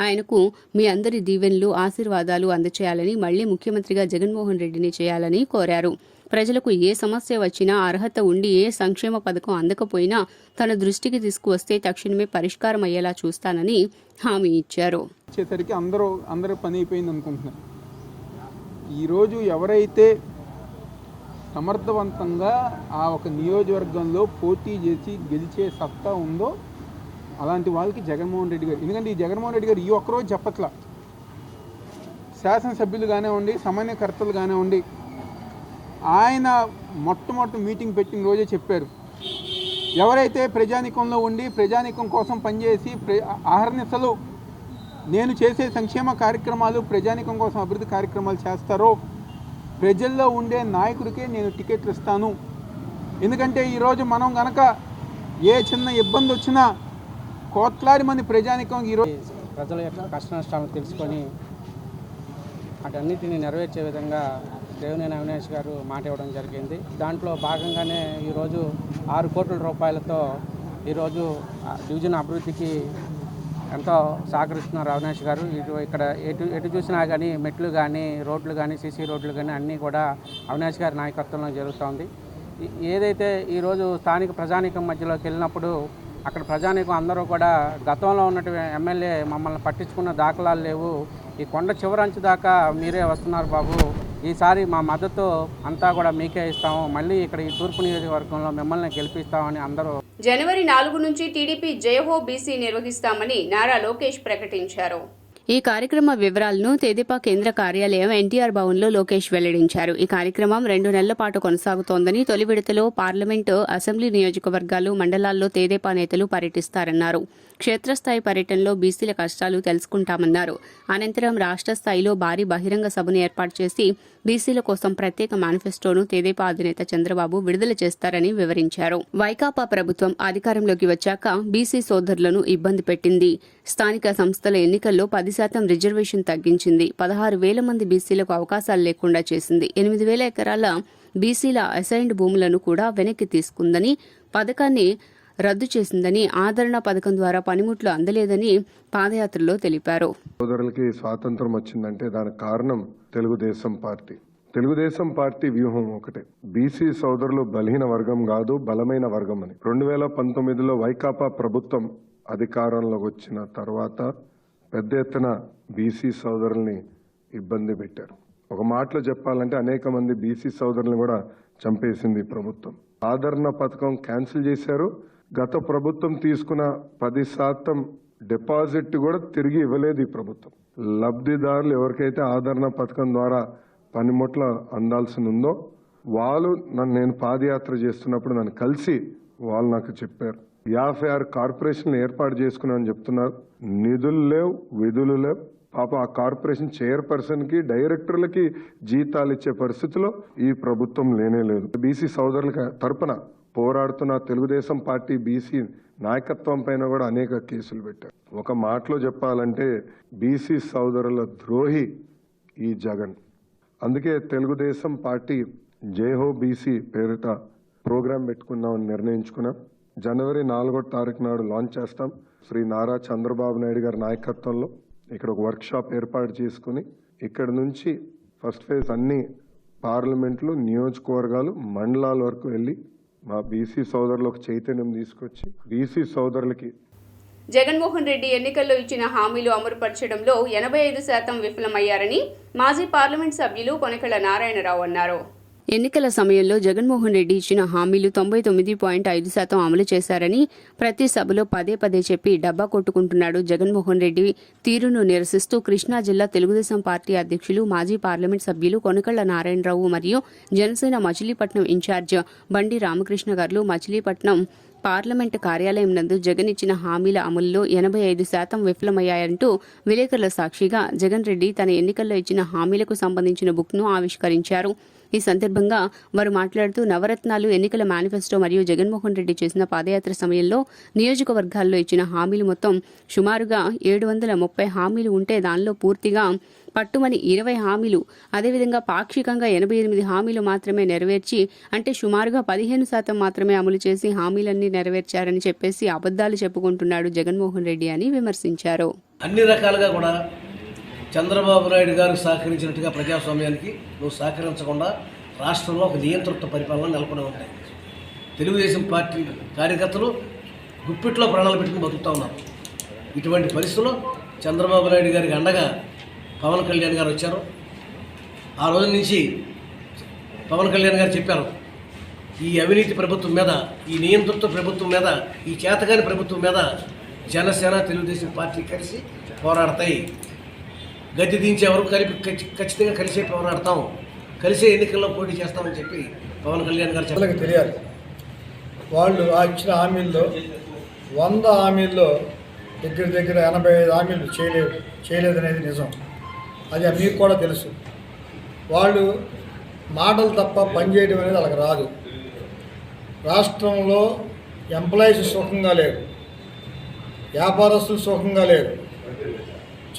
ఆయనకు మీ అందరి దీవెనలు, ఆశీర్వాదాలు అందచేయాలని, మళ్లీ ముఖ్యమంత్రిగా జగన్మోహన్ రెడ్డిని చేయాలని కోరారు. ప్రజలకు ఏ సమస్య వచ్చినా, అర్హత ఉండి ఏ సంక్షేమ పథకం అందకపోయినా తన దృష్టికి తీసుకువస్తే తక్షణమే పరిష్కారం అయ్యేలా చూస్తానని హామీ ఇచ్చారు. వచ్చేసరికి అందరూ పని అయిపోయింది అనుకుంటున్నారు. ఈరోజు ఎవరైతే సమర్థవంతంగా ఆ ఒక నియోజకవర్గంలో పోటీ చేసి గెలిచే సత్తా ఉందో అలాంటి వాళ్ళకి జగన్మోహన్ రెడ్డి గారు, ఎందుకంటే ఈ జగన్మోహన్ రెడ్డి గారు ఈ ఒక్కరోజు చెప్పట్లా, శాసనసభ్యులు కానివ్వండి, సమన్వయకర్తలు కానివ్వండి, ఆయన మొట్టమొదటి మీటింగ్ పెట్టిన రోజే చెప్పారు, ఎవరైతే ప్రజానీకంలో ఉండి ప్రజానీకం కోసం పనిచేసి అహర్నిశలు నేను చేసే సంక్షేమ కార్యక్రమాలు, ప్రజానీకం కోసం అభివృద్ధి కార్యక్రమాలు చేస్తారో ప్రజల్లో ఉండే నాయకుడికే నేను టికెట్లు ఇస్తాను. ఎందుకంటే ఈరోజు మనం కనుక ఏ చిన్న ఇబ్బంది వచ్చినా కోట్లాది మంది ప్రజానీకం ఈరోజు ప్రజల యొక్క కష్ట నష్టాలను తెలుసుకొని వాటన్నిటిని నెరవేర్చే విధంగా దేవినేని అవినాష్ గారు మాట ఇవ్వడం జరిగింది. దాంట్లో భాగంగానే ఈరోజు 6 కోట్ల రూపాయలతో ఈరోజు డివిజన్ అభివృద్ధికి ఎంతో సహకరిస్తున్నారు అవినాష్ గారు. ఇక్కడ ఎటు చూసినా కానీ మెట్లు కానీ రోడ్లు కానీ సీసీ రోడ్లు కానీ అన్నీ కూడా అవినాష్ గారి నాయకత్వంలో జరుగుతోంది. ఏదైతే ఈరోజు స్థానిక ప్రజానీకం మధ్యలోకి వెళ్ళినప్పుడు అక్కడ ప్రజానీకం అందరూ కూడా గతంలో ఉన్నటువంటి ఎమ్మెల్యే మమ్మల్ని పట్టించుకున్న దాఖలాలు లేవు, ఈ కొండ చివరంచు దాకా మీరే వస్తున్నారు బాబు, ఈసారి మా మద్దతు అంతా కూడా మీకే ఇస్తాము, మళ్ళీ ఇక్కడ ఈ తూర్పు నియోజకవర్గంలో మిమ్మల్ని గెలిపిస్తామని అందరూ. జనవరి 4 నుంచి టీడీపీ జయహో బీసీ నిర్వహిస్తామని నారా లోకేష్ ప్రకటించారు. ఈ కార్యక్రమ వివరాలను తెదేపా కేంద్ర కార్యాలయం ఎన్టీఆర్ భవన్లో లోకేష్ వెల్లడించారు. ఈ కార్యక్రమం 2 నెలల పాటు కొనసాగుతోందని, తొలి విడతలో పార్లమెంటు, అసెంబ్లీ నియోజకవర్గాలు, మండలాల్లో తెదేపా నేతలు పర్యటిస్తారన్నారు. క్షేత్రస్థాయి పర్యటనలో బీసీల కష్టాలు తెలుసుకుంటామన్నారు. అనంతరం రాష్ట్ర స్థాయిలో భారీ బహిరంగ సభను ఏర్పాటు చేసి బీసీల కోసం ప్రత్యేక మేనిఫెస్టోను తెదేపా అధినేత చంద్రబాబు విడుదల చేస్తారని వివరించారు. వైకాపా ప్రభుత్వం అధికారంలోకి వచ్చాక బీసీ సోదరులను ఇబ్బంది పెట్టింది. స్థానిక సంస్థల ఎన్నికల్లో 10% రిజర్వేషన్ తగ్గించింది. 16,000 మంది బీసీలకు అవకాశాలు లేకుండా చేసింది. 8,000 ఎకరాల బీసీల అసైన్డ్ భూములను కూడా వెనక్కి తీసుకుందని, పథకాన్ని రద్దు చేసిందని, ఆదరణ పథకం ద్వారా పనిముట్లు అందలేదని పాదయాత్రలో తెలిపారు. సోదరులకి స్వాతంత్రం వచ్చిందంటే దానికి కారణం తెలుగుదేశం పార్టీ. తెలుగుదేశం పార్టీ వ్యూహం ఒకటే, బీసీ సోదరులు బలహీన వర్గం కాదు, బలమైన వర్గం అని. 2019లో వైకాపా ప్రభుత్వం అధికారంలోకి వచ్చిన తర్వాత పెద్ద ఎత్తున బీసీ సోదరుల్ని ఇబ్బంది పెట్టారు. ఒక మాటలో చెప్పాలంటే అనేక మంది బీసీ సోదరులను కూడా చంపేసింది ప్రభుత్వం. ఆదరణ పథకం క్యాన్సిల్ చేశారు. గత ప్రభుత్వం తీసుకున్న 10% డిపాజిట్ కూడా తిరిగి ఇవ్వలేదు ఈ ప్రభుత్వం. లబ్ధిదారులు ఎవరికైతే ఆదరణ పథకం ద్వారా పనిముట్ల అందాల్సి ఉందో వాళ్ళు నేను పాదయాత్ర చేస్తున్నప్పుడు నన్ను కలిసి వాళ్ళు నాకు చెప్పారు, 56 కార్పొరేషన్లు ఏర్పాటు చేసుకున్నామని చెప్తున్నారు. నిధులు లేవు, విధులు లేవు. పాప ఆ కార్పొరేషన్ చైర్పర్సన్ కి, డైరెక్టర్లకి జీతాలు ఇచ్చే పరిస్థితిలో ఈ ప్రభుత్వం లేనే లేదు. బీసీ సోదరుల తరపున పోరాడుతున్న తెలుగుదేశం పార్టీ బీసీ నాయకత్వం పైన కూడా అనేక కేసులు పెట్టారు. ఒక మాటలో చెప్పాలంటే బీసీ సోదరుల ద్రోహి ఈ జగన్. అందుకే తెలుగుదేశం పార్టీ జయహో బీసీ పేరిట ప్రోగ్రాం పెట్టుకున్నామని నిర్ణయించుకున్నాం. జనవరి 4వ తారీఖు నాడు లాంచ్ చేస్తాం. శ్రీ నారా చంద్రబాబు నాయుడు గారి నాయకత్వంలో ఇక్కడ ఒక వర్క్ షాప్ ఏర్పాటు చేసుకుని ఇక్కడ నుంచి ఫస్ట్ ఫేజ్ అన్ని పార్లమెంట్లు, నియోజకవర్గాలు, మండలాల వరకు వెళ్ళి మా బీసీ సోదరులకు చైతన్యం తీసుకొచ్చి బీసీ సోదరులకి. జగన్మోహన్ రెడ్డి ఎన్నికల్లో ఇచ్చిన హామీలు అమలుపరచడంలో 85% విఫలమయ్యారని మాజీ పార్లమెంట్ సభ్యులు కొనకళ్ళ నారాయణరావు అన్నారు. ఎన్నికల సమయంలో జగన్మోహన్ రెడ్డి ఇచ్చిన హామీలు 99.5% అమలు చేశారని ప్రతి సభలో పదే చెప్పి డబ్బా కొట్టుకుంటున్నాడు. జగన్మోహన్ రెడ్డి తీరును నిరసిస్తూ కృష్ణా జిల్లా తెలుగుదేశం పార్టీ అధ్యక్షులు, మాజీ పార్లమెంట్ సభ్యులు కొనకళ్ళ నారాయణరావు మరియు జనసేన మచిలీపట్నం ఇన్ఛార్జ్ బండి రామకృష్ణ గారు మచిలీపట్నం పార్లమెంటు కార్యాలయం నందు జగన్ ఇచ్చిన హామీల అమలులో 85% విఫలమయ్యాయంటూ విలేకరుల సాక్షిగా జగన్ రెడ్డి తన ఎన్నికల్లో ఇచ్చిన హామీలకు సంబంధించిన బుక్ను ఆవిష్కరించారు. ఈ సందర్భంగా వారు మాట్లాడుతూ నవరత్నాలు, ఎన్నికల మేనిఫెస్టో మరియు జగన్మోహన్ రెడ్డి చేసిన పాదయాత్ర సమయంలో నియోజకవర్గాల్లో ఇచ్చిన హామీలు మొత్తం సుమారుగా 730 హామీలు ఉంటే దానిలో పూర్తిగా పట్టుమని 20 హామీలు, అదేవిధంగా పాక్షికంగా 88 హామీలు మాత్రమే నెరవేర్చి, అంటే సుమారుగా 15% మాత్రమే అమలు చేసి హామీలన్నీ నెరవేర్చారని చెప్పేసి అబద్దాలు చెప్పుకుంటున్నాడు జగన్మోహన్ రెడ్డి అని విమర్శించారు. అన్ని రకాలుగా కూడా చంద్రబాబు నాయుడు గారు సహకరించినట్టుగా ప్రజాస్వామ్యానికి నువ్వు సహకరించకుండా రాష్ట్రంలో ఒక నియంతృత్వ పరిపాలన నెలకొని ఉంటాయి. తెలుగుదేశం పార్టీ కార్యకర్తలు గుప్పిట్లో ప్రాణాలు పెట్టుకుని బతుకుతూ ఉన్నారు. ఇటువంటి పరిస్థితుల్లో చంద్రబాబు నాయుడు గారికి అండగా పవన్ కళ్యాణ్ గారు వచ్చారు. ఆ రోజు నుంచి పవన్ కళ్యాణ్ గారు చెప్పారు, ఈ అవినీతి ప్రభుత్వం మీద, ఈ నియంతృత్వ ప్రభుత్వం మీద, ఈ చేతగాని ప్రభుత్వం మీద జనసేన, తెలుగుదేశం పార్టీ కలిసి పోరాడతాయి. గద్దె దించే వరకు ఖచ్చితంగా కలిసే పోరాడతాం, కలిసే ఎన్నికల్లో పోటీ చేస్తామని చెప్పి పవన్ కళ్యాణ్ గారు చెప్పడానికి తెలియాలి. వాళ్ళు ఆ ఇచ్చిన హామీల్లో 100 హామీల్లో దగ్గర 85 హామీలు చేయలేదనేది నిజం. అది మీకు కూడా తెలుసు. వాళ్ళు మాటలు తప్ప పనిచేయడం అనేది వాళ్ళకి రాదు. రాష్ట్రంలో ఎంప్లాయీస్ సుఖంగా లేరు, వ్యాపారస్తులు సుఖంగా లేరు.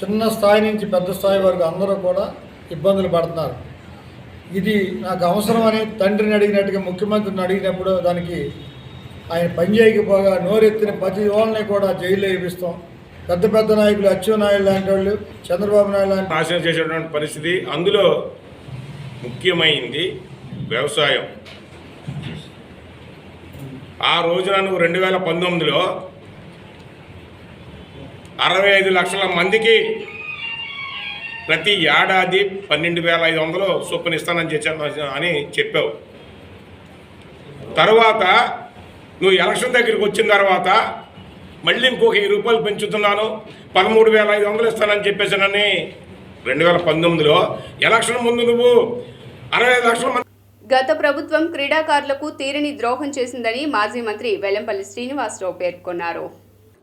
చిన్న స్థాయి నుంచి పెద్ద స్థాయి వరకు అందరూ కూడా ఇబ్బందులు పడుతున్నారు. ఇది నాకు అవసరమని తండ్రిని అడిగినట్టుగా ముఖ్యమంత్రిని అడిగినప్పుడు దానికి ఆయన పనిచేయకపోగా నోరెత్తిన ప్రతి వాళ్ళని కూడా జైల్లో వేపిస్తాం. పెద్ద పెద్ద నాయకులు అచ్చెన్నాయుడు లాంటి వాళ్ళు, చంద్రబాబు నాయుడు లాంటి నాశనం చేసేటువంటి పరిస్థితి. అందులో ముఖ్యమైంది వ్యవసాయం. ఆ రోజున నువ్వు 2019లో 65 లక్షల మందికి ప్రతి ఏడాది 12,500 చొప్పున ఇస్తానని అని చెప్పావు. తర్వాత నువ్వు ఎలక్షన్ దగ్గరికి వచ్చిన తర్వాత మళ్ళీ ఇంకొక 1000 రూపాయలు పెంచుతున్నాను, 13,500 ఇస్తానని చెప్పేసానని 2019లో ఎలక్షన్ ముందు నువ్వు 65 లక్షల మంది. గత ప్రభుత్వం క్రీడాకారులకు తీరని ద్రోహం చేసిందని మాజీ మంత్రి వెల్లంపల్లి శ్రీనివాసరావు పేర్కొన్నారు.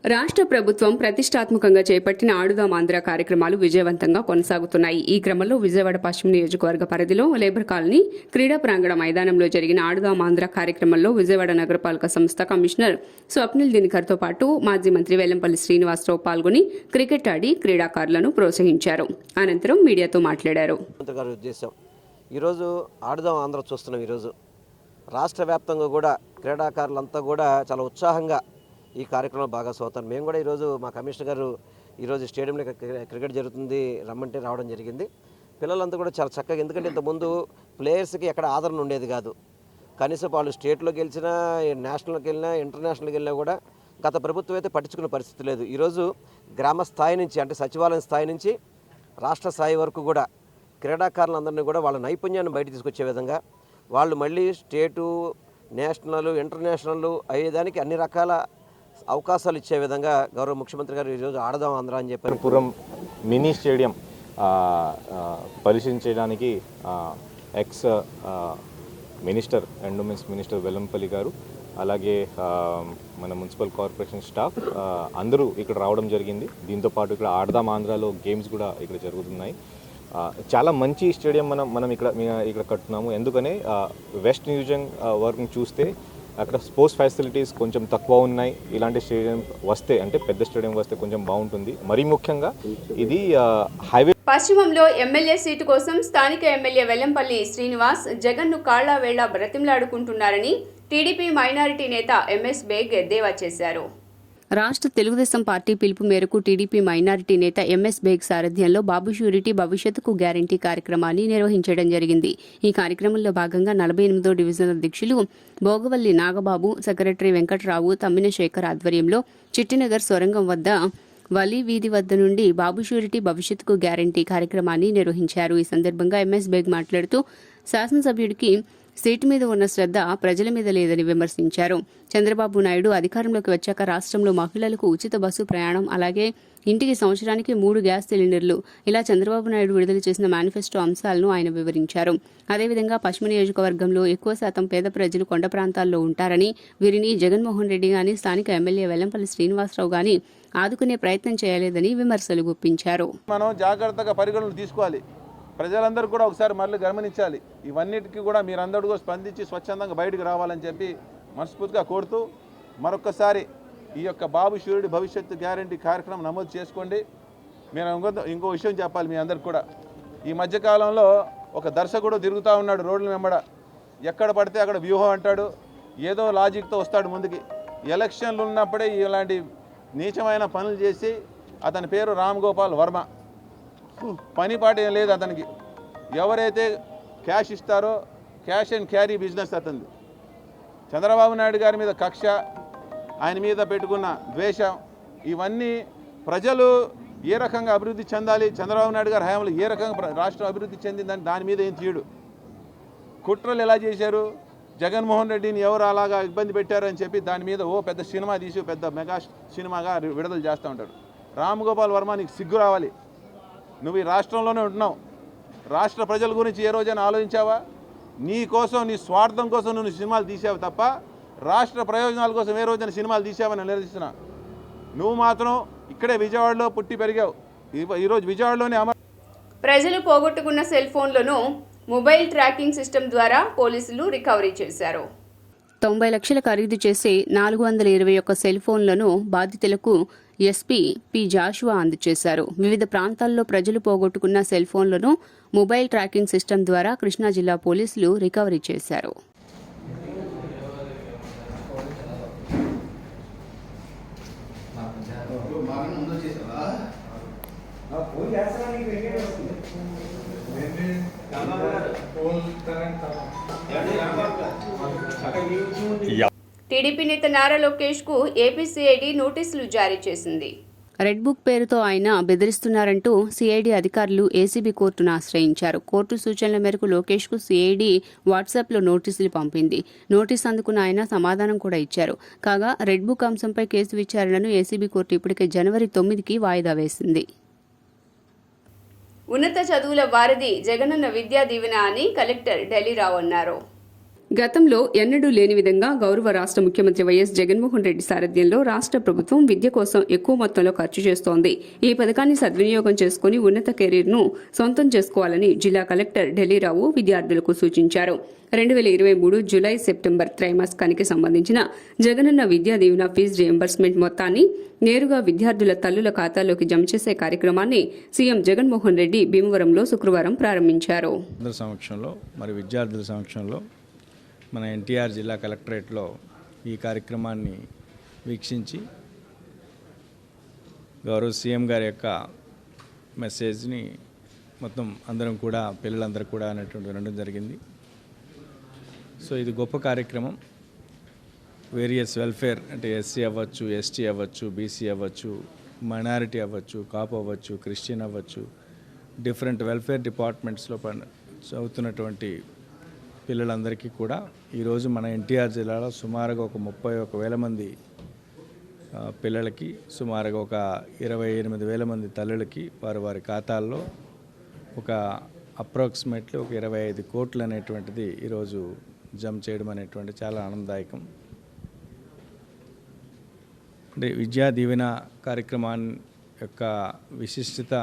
రాష్ట్ర ప్రభుత్వం ప్రతిష్టాత్మకంగా చేపట్టిన ఆడుదాం ఆంధ్ర కార్యక్రమాలు విజయవంతంగా కొనసాగుతున్నాయి. ఈ క్రమంలో విజయవాడ పశ్చిమ నియోజకవర్గ పరిధిలో లేబర్ కాలనీ క్రీడా ప్రాంగణ మైదానంలో జరిగిన ఆడుదాం ఆంధ్ర కార్యక్రమంలో విజయవాడ నగరపాలక సంస్థ కమిషనర్ స్వప్నిల్ దినకర్తో పాటు మాజీ మంత్రి వెల్లంపల్లి శ్రీనివాసరావు పాల్గొని క్రికెట్ ఆడి క్రీడాకారులను ప్రోత్సహించారు. అనంతరం మీడియాతో మాట్లాడారు. ఈరోజు ఆడుదాం ఆంధ్ర చూస్తున్నాం. ఈరోజు రాష్ట్ర వ్యాప్తంగా కూడా క్రీడాకారులంతా కూడా చాలా ఉత్సాహంగా ఈ కార్యక్రమం బాగా సోతారు. మేము కూడా ఈరోజు మా కమిషనర్ గారు ఈరోజు స్టేడియంలో క్రికెట్ జరుగుతుంది రమ్మంటే రావడం జరిగింది. పిల్లలంతా కూడా చాలా చక్కగా, ఎందుకంటే ఇంతకుముందు ప్లేయర్స్కి ఎక్కడ ఆదరణ ఉండేది కాదు. కనీసం వాళ్ళు స్టేట్లో గెలిచినా, నేషనల్కి వెళ్ళినా, ఇంటర్నేషనల్కి వెళ్ళినా కూడా గత ప్రభుత్వం అయితే పట్టించుకునే పరిస్థితి లేదు. ఈరోజు గ్రామ స్థాయి నుంచి, అంటే సచివాలయం స్థాయి నుంచి రాష్ట్ర స్థాయి వరకు కూడా క్రీడాకారులందరినీ కూడా వాళ్ళ నైపుణ్యాన్ని బయట తీసుకొచ్చే విధంగా వాళ్ళు మళ్ళీ స్టేటు, నేషనల్, ఇంటర్నేషనల్ అయ్యేదానికి అన్ని రకాల అవకాశాలు ఇచ్చే విధంగా గౌరవ ముఖ్యమంత్రి గారు ఈరోజు ఆడదాం ఆంధ్ర అని చెప్పారు. పురం మినీ స్టేడియం పరిశీలించడానికి ex minister endowments minister Vellampalli గారు, అలాగే మన మున్సిపల్ కార్పొరేషన్ స్టాఫ్ అందరూ ఇక్కడ రావడం జరిగింది. దీంతోపాటు ఇక్కడ ఆడదాం ఆంధ్రాలో గేమ్స్ కూడా ఇక్కడ జరుగుతున్నాయి. చాలా మంచి స్టేడియం మనం ఇక్కడ కట్టున్నాము. ఎందుకనే వెస్ట్ న్యూజన్ వర్క్ని చూస్తే అక్కడ స్పోర్ట్స్ ఫెసిలిటీస్ కొంచెం తక్కువ ఉన్నాయి. ఇలాంటి స్టేడియం వస్తే, అంటే పెద్ద స్టేడియం వస్తే కొంచెం బాగుంటుంది. మరీ ముఖ్యంగా ఇది హైవే. పశ్చిమంలో ఎమ్మెల్యే సీటు కోసం స్థానిక ఎమ్మెల్యే వెల్లంపల్లి శ్రీనివాస్ జగన్ను కాళ్లా వేళ్లా బ్రతిమలాడుకుంటున్నారని టీడీపీ మైనారిటీ నేత ఎంఎస్ బేగ్ ఎద్దేవా చేశారు. రాష్ట్ర తెలుగుదేశం పార్టీ పిలుపు మేరకు టీడీపీ మైనారిటీ నేత ఎంఎస్ బేగ్ సారథ్యంలో బాబు షూరిటీ భవిష్యత్తుకు గ్యారంటీ కార్యక్రమాన్ని నిర్వహించడం జరిగింది. ఈ కార్యక్రమంలో భాగంగా 48వ డివిజన్ అధ్యక్షులు భోగవల్లి నాగబాబు, సెక్రటరీ వెంకట్రావు, తమ్మిన శేఖర్ ఆధ్వర్యంలో చిట్టినగర్ సొరంగం వద్ద వలి వీధి వద్ద నుండి బాబు షూరిటీ భవిష్యత్తుకు గ్యారంటీ కార్యక్రమాన్ని నిర్వహించారు. ఈ సందర్భంగా ఎంఎస్ బేగ్ మాట్లాడుతూ శాసనసభ్యుడికి సీటు మీద ఉన్న శ్రద్ధ ప్రజల మీద లేదని విమర్శించారు. చంద్రబాబు నాయుడు అధికారంలోకి వచ్చాక రాష్ట్రంలో మహిళలకు ఉచిత బస్సు ప్రయాణం, అలాగే ఇంటికి సంవత్సరానికి 3 గ్యాస్ సిలిండర్లు, ఇలా చంద్రబాబు నాయుడు విడుదల చేసిన మేనిఫెస్టో అంశాలను ఆయన వివరించారు. అదేవిధంగా పశ్చిమ నియోజకవర్గంలో ఎక్కువ శాతం పేద ప్రజలు కొండ ప్రాంతాల్లో ఉంటారని, వీరిని జగన్మోహన్ రెడ్డి గాని, స్థానిక ఎమ్మెల్యే వెల్లంపల్లి శ్రీనివాసరావు గాని ఆదుకునే ప్రయత్నం చేయలేదని విమర్శలు గుప్పించారు. మనం జాగ్రత్తగా పరిగణలు తీసుకోవాలి. ప్రజలందరూ కూడా ఒకసారి మళ్ళీ గమనించాలి. ఇవన్నిటికీ కూడా మీరందరూ కూడా స్పందించి స్వచ్ఛందంగా బయటకు రావాలని చెప్పి మనస్ఫూర్తిగా కోరుతూ, మరొకసారి ఈ యొక్క బాబు షూరిటీ భవిష్యత్తు గ్యారంటీ కార్యక్రమం నమోదు చేసుకోండి. మీరు ఇంకో విషయం చెప్పాలి మీ అందరికి కూడా. ఈ మధ్యకాలంలో ఒక దర్శకుడు తిరుగుతూ ఉన్నాడు రోడ్ల వెంబడ. ఎక్కడ పడితే అక్కడ వ్యూహం అంటాడు, ఏదో లాజిక్తో వస్తాడు ముందుకి. ఎలక్షన్లు ఉన్నప్పుడే ఇలాంటి నీచమైన పనులు చేసి, అతని పేరు రామ్ గోపాల్ వర్మ. పనిపాటు ఏం లేదు అతనికి. ఎవరైతే క్యాష్ ఇస్తారో క్యాష్ అండ్ క్యారీ బిజినెస్ అతనిది. చంద్రబాబు నాయుడు గారి మీద కక్ష, ఆయన మీద పెట్టుకున్న ద్వేషం, ఇవన్నీ ప్రజలు ఏ రకంగా అభివృద్ధి చెందాలి, చంద్రబాబు నాయుడు గారి హయాంలో ఏ రకంగా రాష్ట్రం అభివృద్ధి చెందిందని దాని మీద ఏం తీయడు. కుట్రలు ఎలా చేశారు, జగన్మోహన్ రెడ్డిని ఎవరు అలాగా ఇబ్బంది పెట్టారని చెప్పి దాని మీద పెద్ద సినిమా తీసి పెద్ద మెగా సినిమాగా విడుదల చేస్తూ ఉంటాడు. రామ్ గోపాల్ వర్మ, నీకు సిగ్గు రావాలి. నువ్వు ఈ రాష్ట్రంలోనే ఉంటున్నావు. రాష్ట్ర ప్రజల గురించి ఏ రోజైనా ఆలోచించావా? నీ కోసం, నీ స్వార్థం కోసం నువ్వు సినిమాలు తీసావు తప్ప రాష్ట్ర ప్రయోజనాల కోసం ఏ రోజైనా సినిమాలు తీసావని నిలదీస్తున్నా. నువ్వు మాత్రం ఇక్కడే విజయవాడలో పుట్టి పెరిగావు. ఈరోజు విజయవాడలోనే ప్రజలు పోగొట్టుకున్న సెల్ ఫోన్లను మొబైల్ ట్రాకింగ్ సిస్టమ్ ద్వారా పోలీసులు రికవరీ చేశారు. 90 లక్షల ఖరీదు చేసే 421 సెల్ ఫోన్లను బాధితులకు ఎస్పీ పి జాషువా అందజేశారు. వివిధ ప్రాంతాల్లో ప్రజలు పోగొట్టుకున్న సెల్ ఫోన్లను మొబైల్ ట్రాకింగ్ సిస్టమ్ ద్వారా కృష్ణా జిల్లా పోలీసులు రికవరీ చేశారు. టీడీపీ నేత నారా లోకేష్ కు ఏపీ సిఐడి నోటీసులు జారీ చేసింది. రెడ్ బుక్ పేరుతో ఆయన బెదిరిస్తున్నారంటూ సిఐడి అధికారులు ఏసీబీ కోర్టును ఆశ్రయించారు. కోర్టు సూచనల మేరకు లోకేష్ కు సిఐడి వాట్సాప్లో నోటీసులు పంపింది. నోటీసు అందుకున్న ఆయన సమాధానం కూడా ఇచ్చారు. కాగా రెడ్ బుక్ అంశంపై కేసు విచారణను ఏసీబీ కోర్టు ఇప్పటికే జనవరి 9కి వాయిదా వేసింది. ఉన్నత చదువుల వారధి జగనన్న విద్యా దీవెన అని కలెక్టర్ ఢిల్లీరావు అన్నారు. గతంలో ఎన్నడూ లేని విధంగా గౌరవ రాష్ట్ర ముఖ్యమంత్రి వైఎస్ జగన్మోహన్ రెడ్డి సారథ్యంలో రాష్ట్ర ప్రభుత్వం విద్య కోసం ఎక్కువ మొత్తంలో ఖర్చు చేస్తోంది. ఈ పథకాన్ని సద్వినియోగం చేసుకుని ఉన్నత కెరీర్ను సొంతం చేసుకోవాలని జిల్లా కలెక్టర్ ఢిల్లీరావు విద్యార్థులకు సూచించారు. 2023 జూలై సెప్టెంబర్ త్రైమాసికానికి సంబంధించిన జగనన్న విద్యా దీవెన ఫీజు రియంబర్స్మెంట్ మొత్తాన్ని నేరుగా విద్యార్థుల తల్లుల ఖాతాలోకి జమ చేసే కార్యక్రమాన్ని సీఎం జగన్మోహన్ రెడ్డి భీమవరంలో శుక్రవారం ప్రారంభించారు. విద్యార్థుల సమక్షంలో మన ఎన్టీఆర్ జిల్లా కలెక్టరేట్లో ఈ కార్యక్రమాన్ని వీక్షించి గౌరవ సీఎం గారి యొక్క మెసేజ్ని మొత్తం అందరం కూడా పిల్లలందరూ కూడా అనేటువంటి వినడం జరిగింది. సో ఇది గొప్ప కార్యక్రమం. వేరియస్ వెల్ఫేర్ అంటే ఎస్సీ అవ్వచ్చు, ఎస్టీ అవ్వచ్చు, బీసీ అవ్వచ్చు, మైనారిటీ అవ్వచ్చు, కాపు అవ్వచ్చు, క్రిస్టియన్ అవ్వచ్చు, డిఫరెంట్ వెల్ఫేర్ డిపార్ట్మెంట్స్లో చదువుతున్నటువంటి పిల్లలందరికీ కూడా ఈరోజు మన ఎన్టీఆర్ జిల్లాలో సుమారుగా ఒక 31,000 మంది పిల్లలకి, సుమారుగా ఒక 28,000 మంది తల్లులకి వారి ఖాతాల్లో ఒక అప్రాక్సిమేట్లీ ఒక 25 కోట్లు అనేటువంటిది ఈరోజు జమ చేయడం అనేటువంటి చాలా ఆనందదాయకం. అంటే విద్యా దీవెన కార్యక్రమాన్ని యొక్క విశిష్టత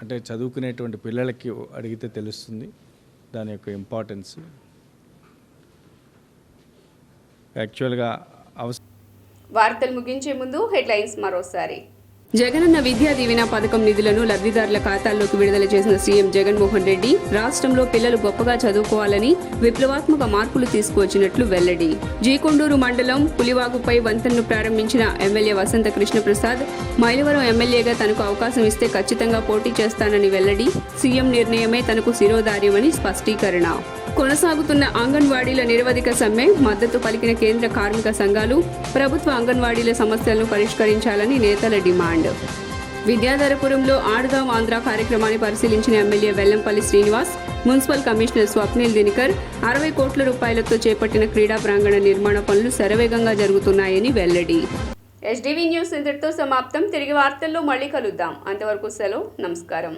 అంటే చదువుకునేటువంటి పిల్లలకి అడిగితే తెలుస్తుంది దాని యొక్క ఇంపార్టెన్స్. యాక్చువల్గా వార్తలు ముగించే ముందు హెడ్లైన్స్ మరోసారి. జగనన్న విద్యా దీవెన పథకం నిధులను లబ్ధిదారుల ఖాతాల్లోకి విడుదల చేసిన సీఎం జగన్మోహన్ రెడ్డి రాష్ట్రంలో పిల్లలు గొప్పగా చదువుకోవాలని విప్లవాత్మక మార్పులు తీసుకువచ్చినట్లు వెల్లడి. జీకొండూరు మండలం పులివాగుపై వంతెనను ప్రారంభించిన ఎమ్మెల్యే వసంత కృష్ణప్రసాద్ మైలవరం ఎమ్మెల్యేగా తనకు అవకాశం ఇస్తే ఖచ్చితంగా పోటీ చేస్తానని వెల్లడి. సీఎం నిర్ణయమే తనకు శిరోధార్యమని స్పష్టీకరణ. కొనసాగుతున్న అంగన్వాడీల నిరవధిక సమ్మె మద్దతు పలికిన కేంద్ర కార్మిక సంఘాలు. ప్రభుత్వ అంగన్వాడీల సమస్యలను పరిష్కరించాలని నేతల డిమాండ్. విద్యాధరపురంలో ఆడుదాం ఆంధ్ర కార్యక్రమాన్ని పరిశీలించిన MLA Vellampalli Srinivas. Municipal commissioner Swapnil Dinakar 60 కోట్ల రూపాయలతో చేపట్టిన క్రీడా ప్రాంగణ నిర్మాణ పనులు శరవేగంగా జరుగుతున్నాయని వెల్లడి. ఎస్డీవీ న్యూస్ ఇంతటితో సమాప్తం. తిరిగి వార్తల్లో మళ్ళీ కలుద్దాం. అంతవరకు సెలవు. నమస్కారం.